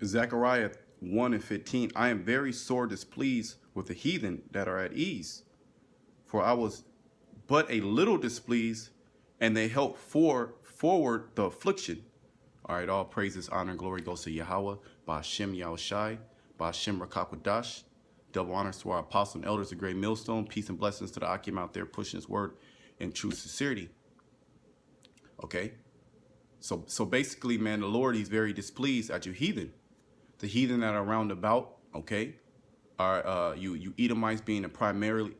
Zechariah 1:15, I am very sore displeased with the heathen that are at ease, for I was but a little displeased, and they helped forward the affliction. All right, all praises, honor, and glory goes to Yahweh, Ba'Shem Yahushai, Ba'Shem Rakakwadash. Double honors to our apostles and elders of Great Millstone. Peace and blessings to the Akim out there pushing his word in true sincerity. Okay, so basically, man, the Lord, he's very displeased at you heathen. The heathen that are round about, okay, are you Edomites being a primary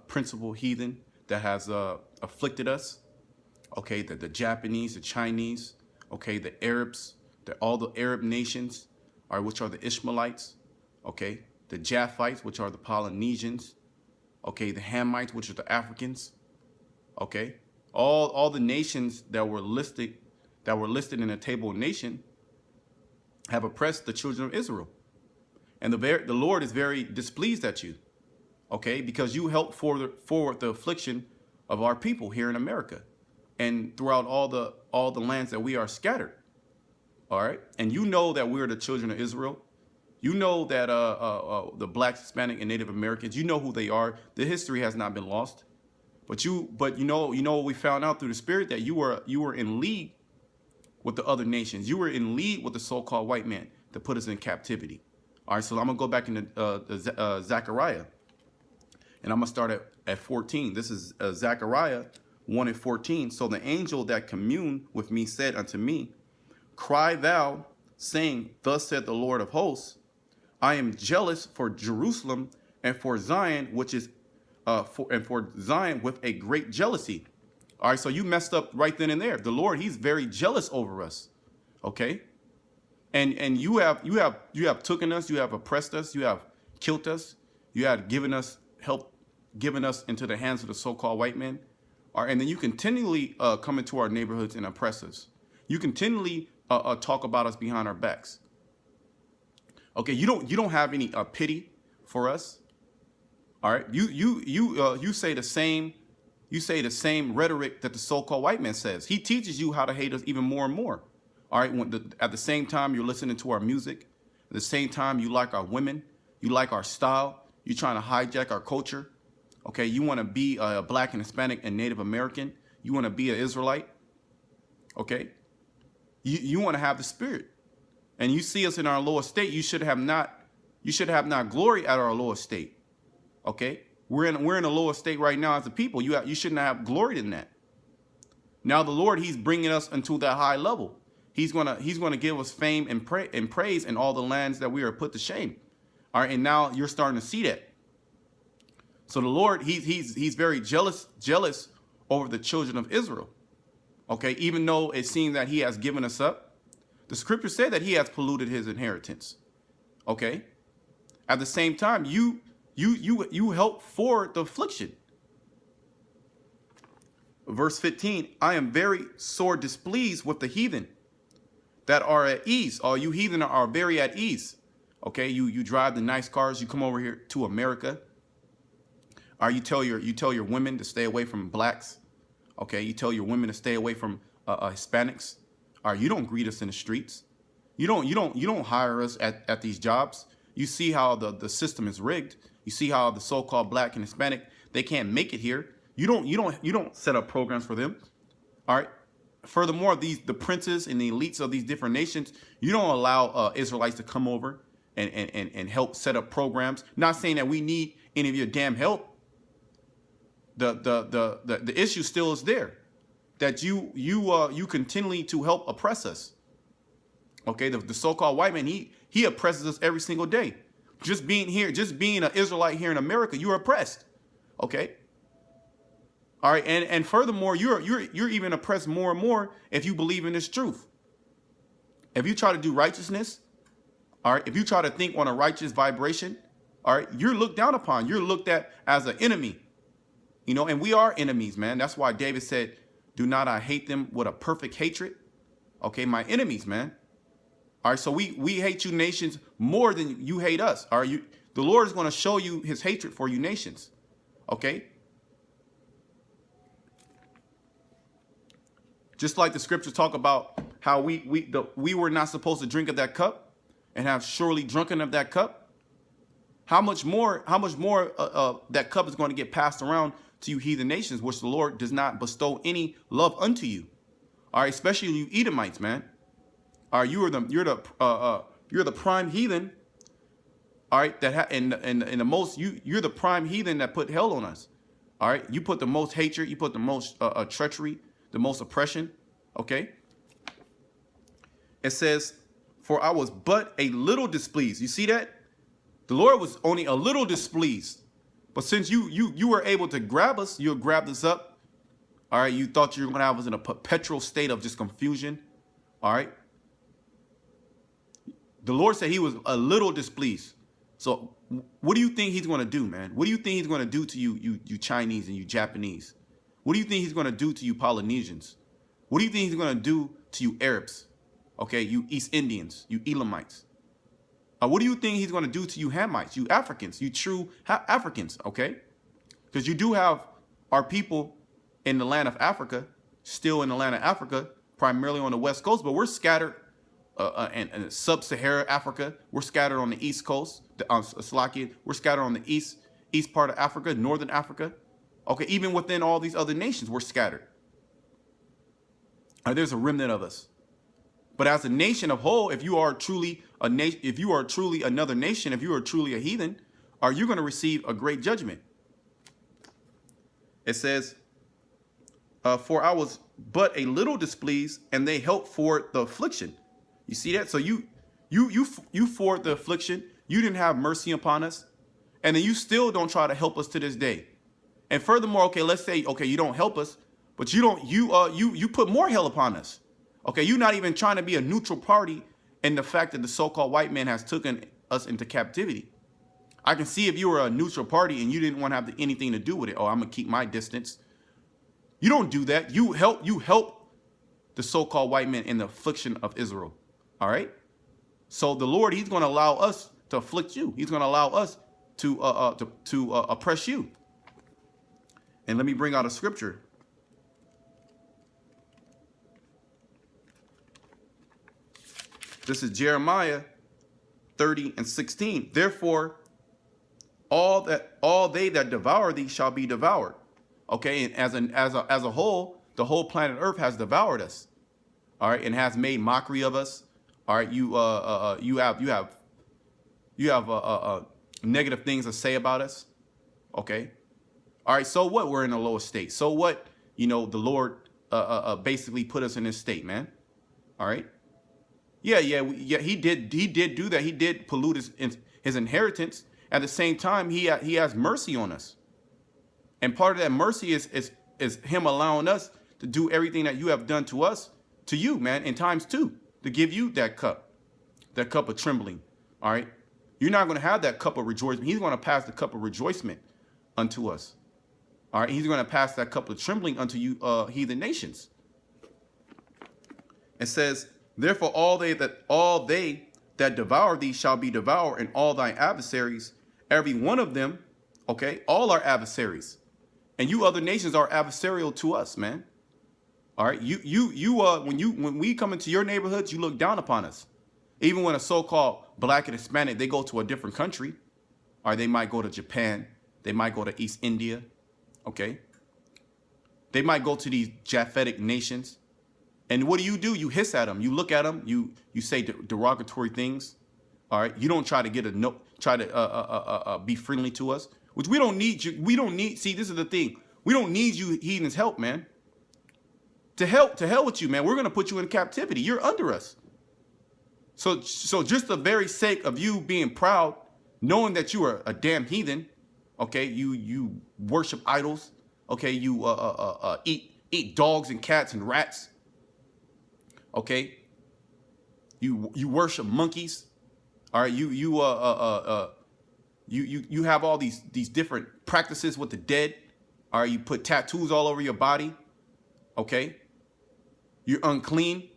principal heathen that has afflicted us. Okay, the Japanese, the Chinese, okay, the Arabs, all the Arab nations, are which are the Ishmaelites, okay, the Japhites, which are the Polynesians, okay, the Hamites, which are the Africans, okay, all the nations that were listed in the table of nation have oppressed the children of Israel, and the Lord is very displeased at you, okay, because you helped forward the affliction of our people here in America and throughout all the lands that we are scattered. All right, and you know that we're the children of Israel. You know that the Blacks, Hispanic, and Native Americans. You know who they are. The history has not been lost. But you know what we found out through the Spirit, that you were in league with the other nations. You were in league with the so-called white man to put us in captivity. All right, so I'm gonna go back into Zechariah, and I'm gonna start at 14. This is Zechariah 1:14. So the angel that communed with me said unto me, Cry thou, saying, Thus said the Lord of hosts, I am jealous for Jerusalem and for Zion, which is for Zion with a great jealousy. All right, so you messed up right then and there. The Lord, he's very jealous over us. Okay, and you have taken us, you have oppressed us, you have killed us, you have given us into the hands of the so-called white men. All right, and then you continually come into our neighborhoods and oppress us. You continually talk about us behind our backs. Okay, you don't have any pity for us. All right, you say the same rhetoric that the so-called white man says. He teaches you how to hate us even more and more. All right, at the same time you're listening to our music, at the same time you like our women, you like our style, you're trying to hijack our culture. Okay, you want to be a Black and Hispanic and Native American. You want to be an Israelite. Okay, you want to have the Spirit, and you see us in our lower state. You should have not glory at our lower state. Okay, we're in a lower state right now as a people. You shouldn't have gloried in that. Now the Lord, he's bringing us into that high level. He's gonna give us fame and praise in all the lands that we are put to shame. All right, and now you're starting to see that. So the Lord, he's very jealous over the children of Israel. Okay, even though it seems that he has given us up, the scripture said that he has polluted his inheritance. Okay, at the same time, you help forward the affliction. Verse 15, I am very sore displeased with the heathen that are at ease. All you heathen are very at ease. Okay, you drive the nice cars, you come over here to America. Or you tell your women to stay away from blacks. Okay, you tell your women to stay away from Hispanics. Or you don't greet us in the streets. You don't hire us at these jobs. You see how the system is rigged. You see how the so-called Black and Hispanic, they can't make it here. You don't set up programs for them. All right. Furthermore, the princes and the elites of these different nations, you don't allow Israelites to come over and help set up programs. Not saying that we need any of your damn help. The issue still is there, that you continually to help oppress us. Okay, the so-called white man, he oppresses us every single day. Just being an Israelite here in America, you're oppressed. Okay. All right, and furthermore, you're even oppressed more and more if you believe in this truth. If you try to do righteousness, all right, if you try to think on a righteous vibration, all right, you're looked down upon. You're looked at as an enemy. You know, and we are enemies, man. That's why David said, do not I hate them with a perfect hatred? Okay, my enemies, man. All right, so we hate you nations more than you hate us. All right, the Lord is going to show you his hatred for you nations. Okay? Just like the scriptures talk about how we were not supposed to drink of that cup and have surely drunken of that cup, how much more that cup is going to get passed around to you heathen nations, which the Lord does not bestow any love unto you. All right, especially you Edomites, man. All right, you're the prime heathen. All right, and the most you're the prime heathen that put hell on us. All right, you put the most hatred, you put the most treachery, the most oppression. Okay. It says, "For I was but a little displeased." You see that? The Lord was only a little displeased, but since you were able to grab us, you grabbed us up. All right, you thought you were going to have us in a perpetual state of just confusion. All right. The Lord said he was a little displeased. So what do you think he's going to do, man? What do you think he's going to do to you Chinese and you Japanese? What do you think he's going to do to you Polynesians? What do you think he's going to do to you Arabs? Okay, you East Indians, you Elamites. What do you think he's going to do to you Hamites, you Africans, you true Africans, okay? Because you do have our people in the land of Africa, still in the land of Africa, primarily on the West Coast, but we're scattered in sub-Saharan Africa. We're scattered on the East Coast, Slovakia. We're scattered on the east part of Africa, Northern Africa. Okay, even within all these other nations, we're scattered. There's a remnant of us. But as a nation of whole, if you are truly a nation, if you are truly another nation, if you are truly a heathen, are you going to receive a great judgment? It says, "For I was but a little displeased, and they helped for the affliction." You see that? So you for the affliction, you didn't have mercy upon us, and then you still don't try to help us to this day. And furthermore, okay, let's say, okay, you don't help us, but you put more hell upon us. Okay, you're not even trying to be a neutral party in the fact that the so-called white man has taken us into captivity. I can see if you were a neutral party and you didn't want to have anything to do with it. Oh, I'm gonna keep my distance. You don't do that. You help the so-called white man in the affliction of Israel. All right. So the Lord, he's going to allow us to afflict you. He's going to allow us to oppress you. And let me bring out a scripture. This is Jeremiah 30:16. "Therefore, all they that devour thee shall be devoured." Okay, and as a whole, the whole planet Earth has devoured us. All right, and has made mockery of us. All right, you have negative things to say about us. Okay, all right. So what? We're in a lower state. So what? The Lord basically put us in this state, man. All right. Yeah. He did do that. He did pollute his inheritance. At the same time, he has mercy on us, and part of that mercy is him allowing us to do everything that you have done to us, to you, man, in times two, to give you that cup of trembling. All right, you're not going to have that cup of rejoicing. He's going to pass the cup of rejoicing unto us. All right, he's going to pass that cup of trembling unto you, heathen nations. It says, "Therefore, all they that devour thee shall be devoured, and all thy adversaries, every one of them." Okay, all our adversaries, and you other nations are adversarial to us, man. All right, when we come into your neighborhoods, you look down upon us. Even when a so-called black and Hispanic, they go to a different country, or they might go to Japan, they might go to East India. Okay, they might go to these Japhetic nations. And what do? You hiss at them. You look at them. You say derogatory things. All right. You don't try to get a note. Try to be friendly to us, which we don't need you. We don't need. See, this is the thing. We don't need you heathens' help, man. To hell with you, man. We're gonna put you in captivity. You're under us. So just the very sake of you being proud, knowing that you are a damn heathen, okay? You worship idols, okay? You eat dogs and cats and rats. Okay, you worship monkeys, all right. You have all these different practices with the dead, all right. You put tattoos all over your body, okay. You're unclean,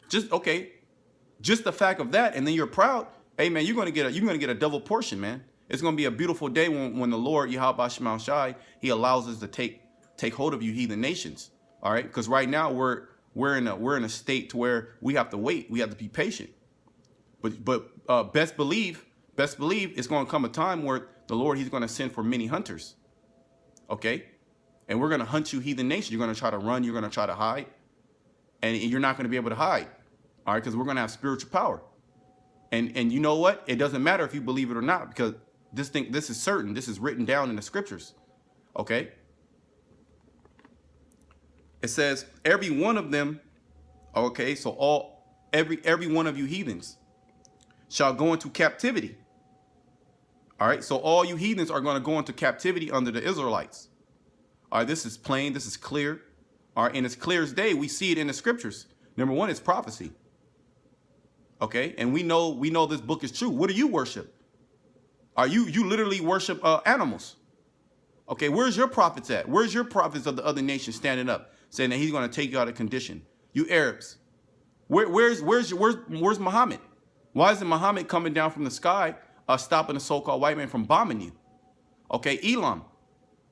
just the fact of that, and then you're proud. Hey man, you're gonna get a double portion, man. It's gonna be a beautiful day when the Lord Yahweh Shai, he allows us to take hold of you heathen nations, all right. Because right now we're we're in a state to where we have to wait. We have to be patient. But best believe it's going to come a time where the Lord, he's going to send for many hunters. Okay? And we're going to hunt you, heathen nation. You're going to try to run. You're going to try to hide. And you're not going to be able to hide. All right? Because we're going to have spiritual power. And you know what? It doesn't matter if you believe it or not, because this is certain. This is written down in the scriptures. Okay? It says, every one of them, okay, so every one of you heathens shall go into captivity. All right, so all you heathens are going to go into captivity under the Israelites. All right, this is plain, this is clear. All right, and it's clear as day. We see it in the scriptures. Number one, it's prophecy. Okay, and we know this book is true. What do you worship? Are you literally worship animals? Okay, where's your prophets at? Where's your prophets of the other nations standing up, saying that he's going to take you out of condition? You Arabs, where's Muhammad? Why isn't Muhammad coming down from the sky, stopping the so-called white man from bombing you? Okay, Elam,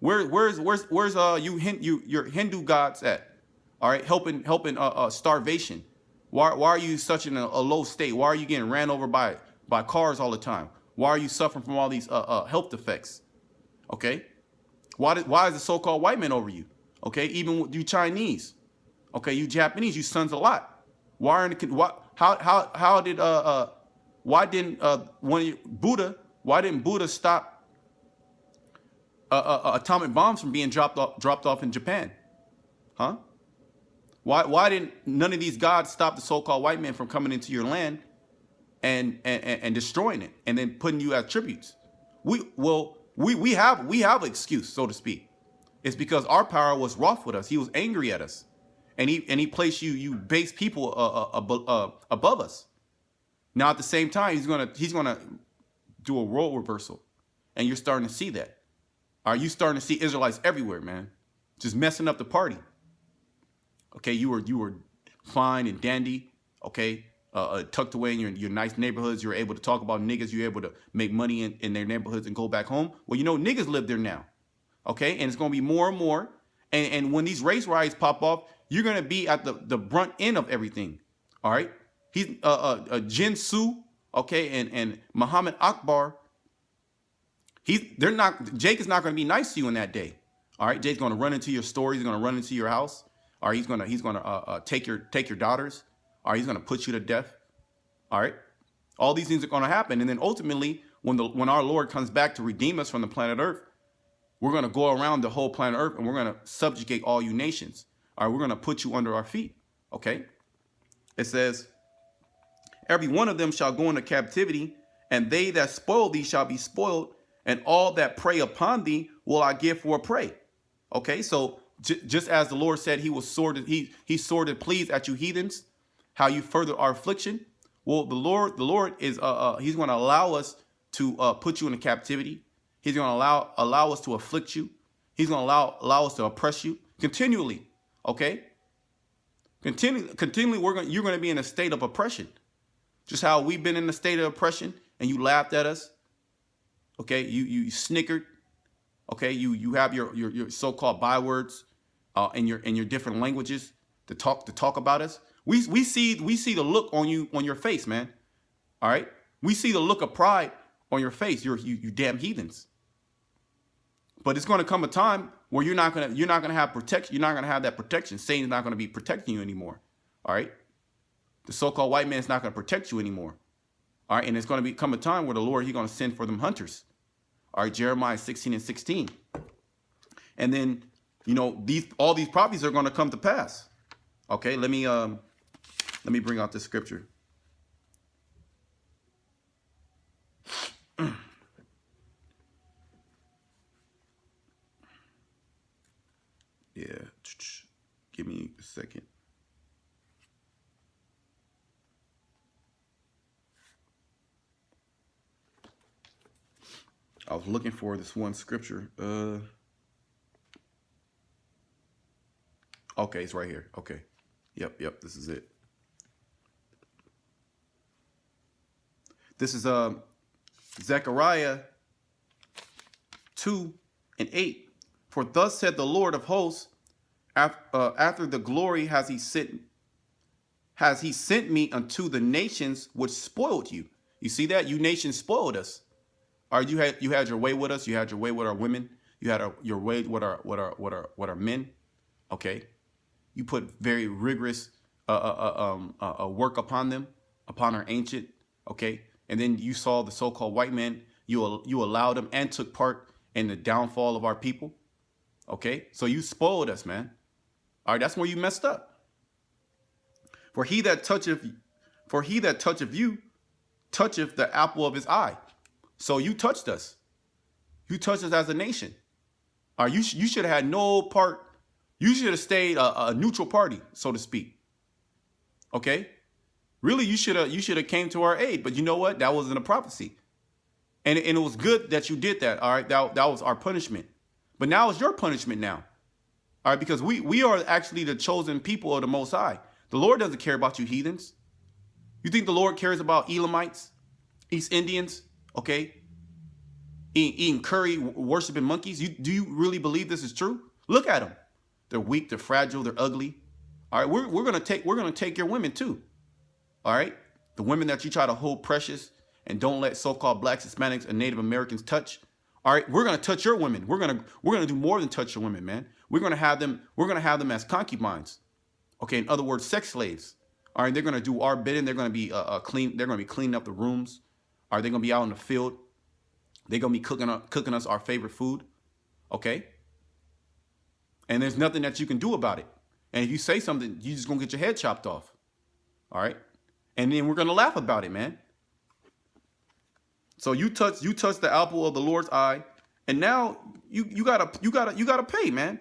where's your Hindu gods at? All right, helping starvation. Why are you such in a low state? Why are you getting ran over by cars all the time? Why are you suffering from all these health defects? Okay, why is the so-called white man over you? Okay, even you Chinese, okay, you Japanese, you sons a lot. Why didn't Buddha stop atomic bombs from being dropped off in Japan? Huh? Why didn't none of these gods stop the so-called white man from coming into your land and destroying it and then putting you as tributes? We have an excuse, so to speak. It's because our power was wroth with us. He was angry at us, and he placed you base people above us. Now at the same time, he's gonna do a role reversal, and you're starting to see that. Are you starting to see Israelites everywhere, man? Just messing up the party. Okay, you were fine and dandy. Okay, tucked away in your nice neighborhoods. You're able to talk about niggas. You're able to make money in their neighborhoods and go back home. Well, niggas live there now. Okay, and it's going to be more and more. And when these race riots pop off, you're going to be at the brunt end of everything. All right, he's Jin Su, okay, and Muhammad Akbar. Jake is not going to be nice to you in that day. All right, Jake's going to run into your store. He's going to run into your house. Or he's gonna take your daughters. Or he's gonna put you to death. All right, all these things are gonna happen, and then ultimately, when our Lord comes back to redeem us from the planet Earth, we're gonna go around the whole planet Earth, and we're gonna subjugate all you nations. All right, we're gonna put you under our feet. Okay, it says, every one of them shall go into captivity, and they that spoil thee shall be spoiled, and all that prey upon thee will I give for a prey. Okay, so just as the Lord said, he sorted pleased at you heathens, how you further our affliction. Well, the Lord is he's going to allow us to put you into captivity. He's going to allow us to afflict you. He's going to allow us to oppress you continually. Okay, continually you're going to be in a state of oppression, just how we've been in a state of oppression, and you laughed at us. Okay, you snickered. Okay, you have your so-called bywords in your different languages to talk about us. We see the look on your face, man. All right, we see the look of pride on your face. You damn heathens. But it's going to come a time where you're not gonna have protection. You're not gonna have that protection. Satan's not gonna be protecting you anymore. All right, the so-called white man's not gonna protect you anymore. All right, and it's going to come a time where the Lord, he's going to send for them hunters. All right, Jeremiah 16:16. And then, all these prophecies are going to come to pass. Okay, let me bring out this scripture. Yeah, give me a second. I was looking for this one scripture. Okay, it's right here. Okay. Yep, this is it. This is Zechariah 2:8. For thus said the Lord of hosts, after the glory has he sent has he sent me unto the nations which spoiled you. You see that? You nations spoiled us. Or you had your way with us. You had your way with our women. You had your way with our men. Okay. You put very rigorous work upon them, upon our ancient. Okay. And then you saw the so-called white man. You allowed them and took part in the downfall of our people. Okay. So you spoiled us, man. All right. That's where you messed up. For he that toucheth you toucheth the apple of his eye. So you touched us. You touched us as a nation. All right, you should have had no part. You should have stayed a neutral party, so to speak. Okay? Really, you should have came to our aid. But you know what? That wasn't a prophecy. And it was good that you did that. All right, that was our punishment. But now it's your punishment now. All right, because we are actually the chosen people of the Most High. The Lord doesn't care about you heathens. You think the Lord cares about Elamites, East Indians, okay? Eating curry, worshiping monkeys. Do you really believe this is true? Look at them. They're weak, they're fragile, they're ugly. All right, we're gonna take your women too. All right? The women that you try to hold precious and don't let so-called blacks, Hispanics, and Native Americans touch. All right, we're gonna touch your women. We're gonna do more than touch your women, man. We're gonna have them as concubines. Okay, in other words, sex slaves. All right, they're gonna do our bidding. They're gonna be clean. They're gonna be cleaning up the rooms. All right, they're gonna be out in the field. They're gonna be cooking us our favorite food. Okay. And there's nothing that you can do about it. And if you say something, you just gonna get your head chopped off. All right. And then we're gonna laugh about it, man. So you touch the apple of the Lord's eye, and now you gotta pay, man.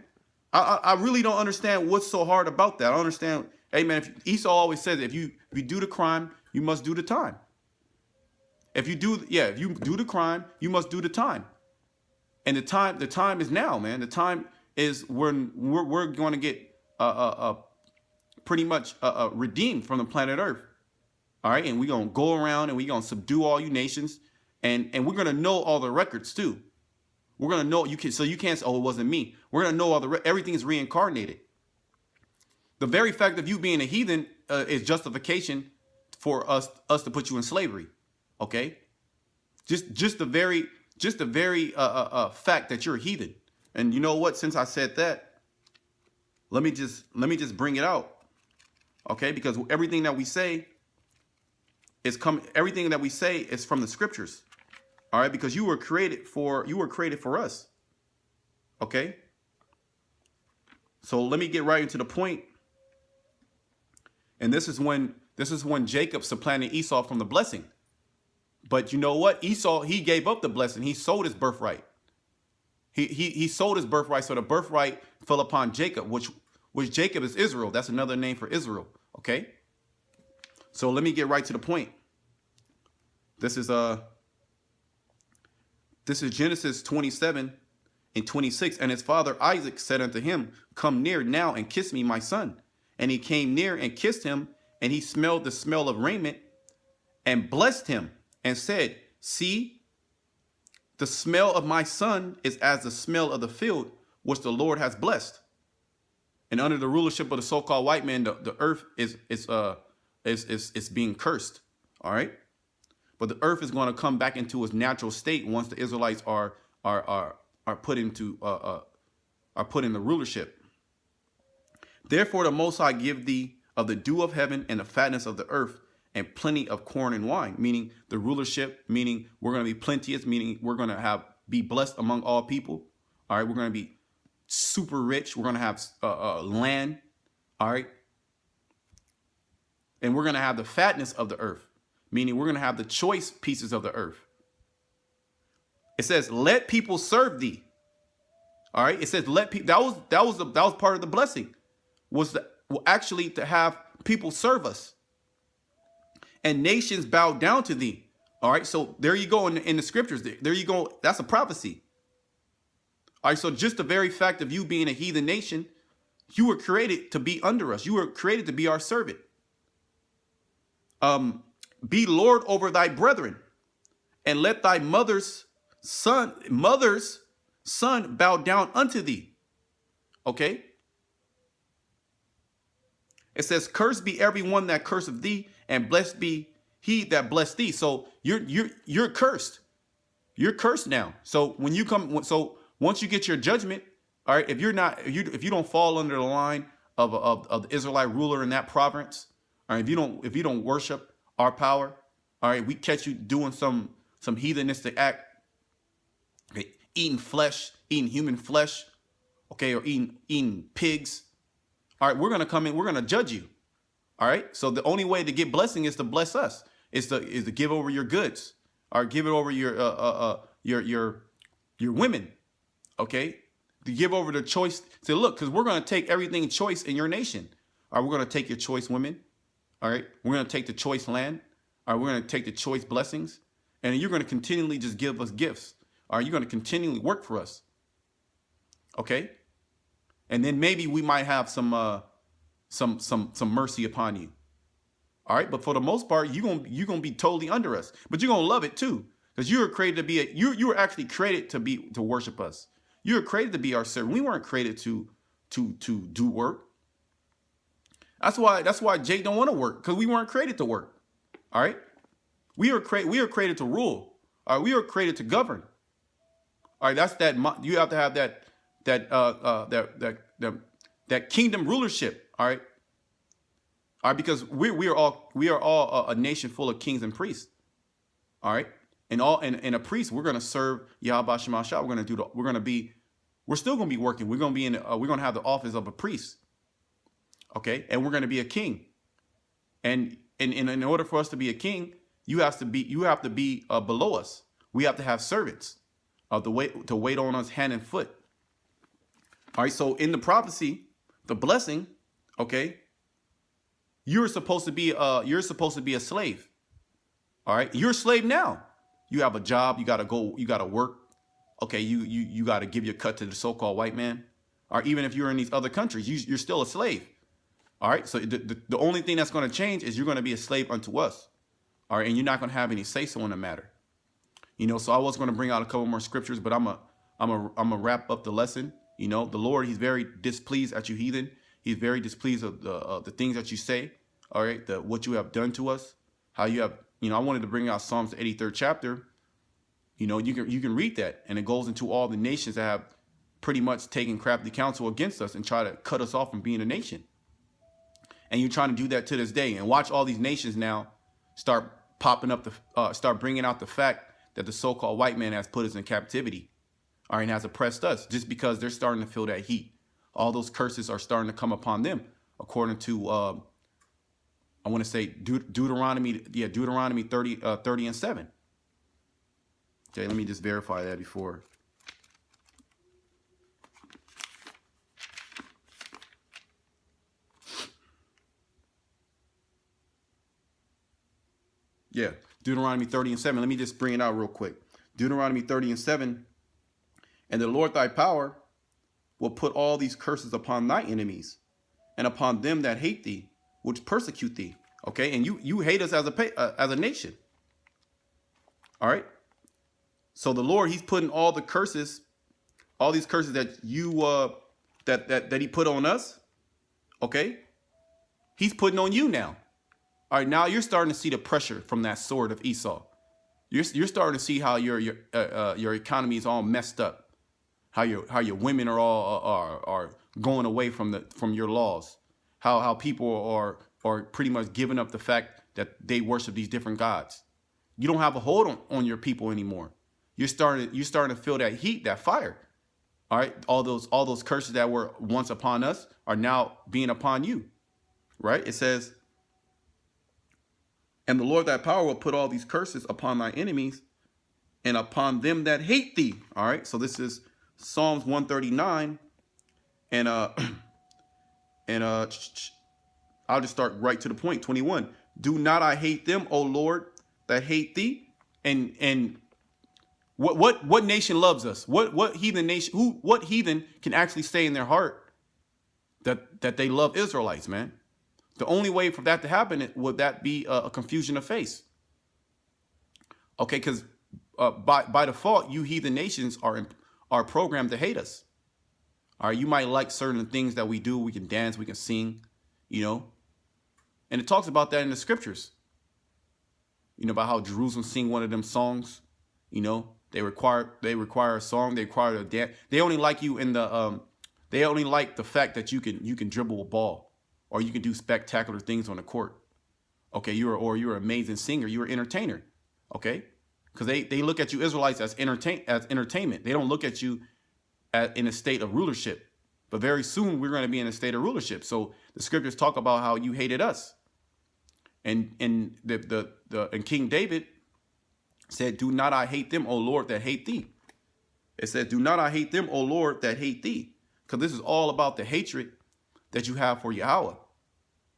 I really don't understand what's so hard about that. I don't understand. Hey, man, Esau always says if you do the crime, you must do the time. If you do the crime, you must do the time. And the time is now, man. The time is when we're going to get pretty much redeemed from the planet Earth. All right, and we're gonna go around and we're gonna subdue all you nations, and we're gonna know all the records too. We're gonna know you can't say, oh, it wasn't me. We're gonna know everything is reincarnated. The very fact of you being a heathen is justification for us to put you in slavery. Okay, just the very fact that you're a heathen. And you know what? Since I said that, let me just bring it out. Okay, because everything that we say is from the scriptures. All right, because you were created for us. Okay. So let me get right into the point. And this is when Jacob supplanted Esau from the blessing. But you know what? Esau, he gave up the blessing. He sold his birthright. He sold his birthright, so the birthright fell upon Jacob, which Jacob is Israel. That's another name for Israel. Okay. So let me get right to the point. This is Genesis 27:26. And his father Isaac said unto him, come near now and kiss me, my son. And he came near and kissed him, and he smelled the smell of raiment and blessed him and said, see, the smell of my son is as the smell of the field, which the Lord has blessed. And under the rulership of the so-called white man, the earth is being cursed. All right. But the earth is going to come back into its natural state once the Israelites are put in the rulership. Therefore, the Most High give thee of the dew of heaven and the fatness of the earth and plenty of corn and wine, meaning the rulership, meaning we're going to be plenteous, meaning we're going to be blessed among all people. All right. We're going to be super rich. We're going to have land. All right. And we're going to have the fatness of the earth, meaning we're going to have the choice pieces of the earth. It says, let people serve thee. All right. It says, let people, that was part of the blessing, was actually to have people serve us and nations bow down to thee. All right. So there you go in the scriptures. There you go. That's a prophecy. All right. So just the very fact of you being a heathen nation, you were created to be under us. You were created to be our servant. Be Lord over thy brethren, and let thy mother's son bow down unto thee. Okay. It says, "Cursed be everyone that curseth thee, and blessed be he that blessed thee." So you're cursed. You're cursed now. So when you come, so once you get your judgment, all right. If you're not, if you don't fall under the line of the Israelite ruler in that province, all right. If you don't worship our power, all right. We catch you doing some heathenistic act, okay, eating flesh, eating human flesh, okay, or eating pigs. All right, we're gonna come in. We're gonna judge you. All right. So the only way to get blessing is to bless us. Is to give over your goods, or give it over your women. Okay. To give over the choice. Say, look, because we're gonna take everything choice in your nation. All right, we're gonna take your choice women. All right, we're gonna take the choice land. All right, we're gonna take the choice blessings, and you're gonna continually just give us gifts. All right, you're gonna continually work for us. Okay. And then maybe we might have some mercy upon you. All right, but for the most part, you're gonna be totally under us. But you're gonna love it too, because you were created to be you were actually created to worship us. You were created to be our servant. We weren't created to do work. That's why Jake don't want to work, because we weren't created to work. All right, we are created to rule. All right, we are created to govern. All right, that's that. You have to have that kingdom rulership. All right. All right, because we are all a nation full of kings and priests. All right, and a priest, we're gonna serve Yahweh Shema Shah. We're still gonna be working. We're gonna have the office of a priest. Okay, and we're gonna be a king. And in order for us to be a king, you have to be below us. We have to have servants to wait on us hand and foot. All right, so in the prophecy, the blessing, okay, you're supposed to be a slave. All right, you're a slave now. You have a job. You gotta go. You gotta work. Okay, you gotta give your cut to the so-called white man. Or even if you're in these other countries, you're still a slave. All right, so the only thing that's going to change is you're going to be a slave unto us. All right, and you're not going to have any say-so in the matter. You know, so I was going to bring out a couple more scriptures, but I'm a wrap up the lesson. You know, the Lord, he's very displeased at you, heathen. He's very displeased of the things that you say. All right, what you have done to us, how you have, you know, I wanted to bring out Psalms, the 83rd chapter. You know, you can read that, and it goes into all the nations that have pretty much taken crafty counsel against us and try to cut us off from being a nation. And you're trying to do that to this day. And watch all these nations now start popping up, start bringing out the fact that the so-called white man has put us in captivity, all right, and has oppressed us, just because they're starting to feel that heat. All those curses are starting to come upon them, according to, I want to say Deuteronomy 30 and 7. Okay, let me just verify that before. Yeah, Deuteronomy 30 and 7. Let me just bring it out real quick. Deuteronomy 30 and 7. And the Lord thy power will put all these curses upon thy enemies and upon them that hate thee, which persecute thee. Okay, and you hate us as a nation. All right. So the Lord, he's putting all the curses, all these curses that that he put on us. Okay, he's putting on you now. All right, now you're starting to see the pressure from that sword of Esau. You're starting to see how your economy is all messed up. How your women are all are going away from your laws. How people are pretty much giving up the fact that they worship these different gods. You don't have a hold on your people anymore. You're starting to feel that heat, that fire. All right, all those curses that were once upon us are now being upon you. Right? It says, and the Lord thy power will put all these curses upon thy enemies and upon them that hate thee. All right. So this is Psalms 139. And I'll just start right to the point. 21. Do not I hate them, O Lord, that hate thee? And what nation loves us? What heathen nation, what heathen can actually say in their heart that they love Israelites, man? The only way for that to happen would that be a confusion of face. Okay, because by default, you heathen nations are programmed to hate us. All right, you might like certain things that we do. We can dance, we can sing, you know. And it talks about that in the scriptures. You know, about how Jerusalem sing one of them songs. You know, they require a song. They require a dance. They only like you in the they only like the fact that you can dribble a ball, or you can do spectacular things on the court. Okay, you're an amazing singer. You're an entertainer. Okay, because they look at you Israelites as entertainment. They don't look at you in a state of rulership. But very soon we're going to be in a state of rulership. So the scriptures talk about how you hated us. And King David said, "Do not I hate them, O Lord, that hate thee." It says, "Do not I hate them, O Lord, that hate thee." Because this is all about the hatred that you have for Yahweh.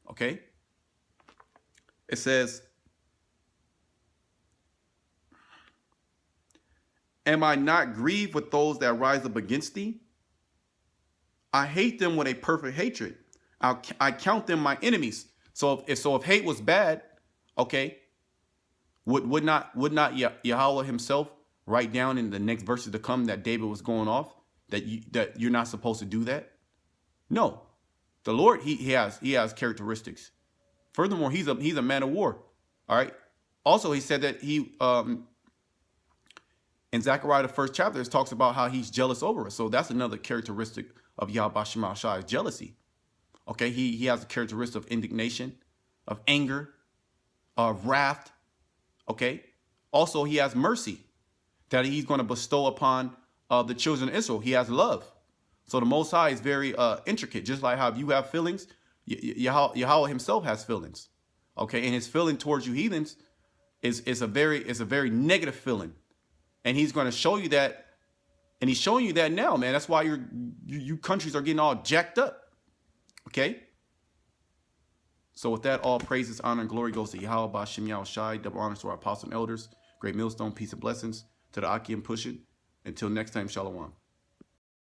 Okay? It says, "Am I not grieved with those that rise up against thee? I hate them with a perfect hatred. I count them my enemies." So if hate was bad, okay, would not Yahweh himself write down in the next verses to come that David was going off that you're not supposed to do that? No, the Lord he has characteristics. Furthermore, he's a man of war. All right. Also, he said that he in Zechariah the 1st chapter it talks about how he's jealous over us. So that's another characteristic of Yahweh Shema Shai is jealousy. Okay, he has a characteristic of indignation, of anger, of wrath. Okay, also he has mercy that he's going to bestow upon the children of Israel. He has love. So the Most High is very intricate, just like how you have feelings. Yahweh himself has feelings. Okay, and his feeling towards you heathens is a very negative feeling, and he's going to show you that, and he's showing you that now, man. That's why you countries are getting all jacked up. Okay. So with that, all praises, honor, and glory goes to Yahweh Ba'Shem Yahweh Shai. Double honors to our apostles and elders. Great millstone, peace and blessings to the Aki and Pushin. Until next time, Shalom.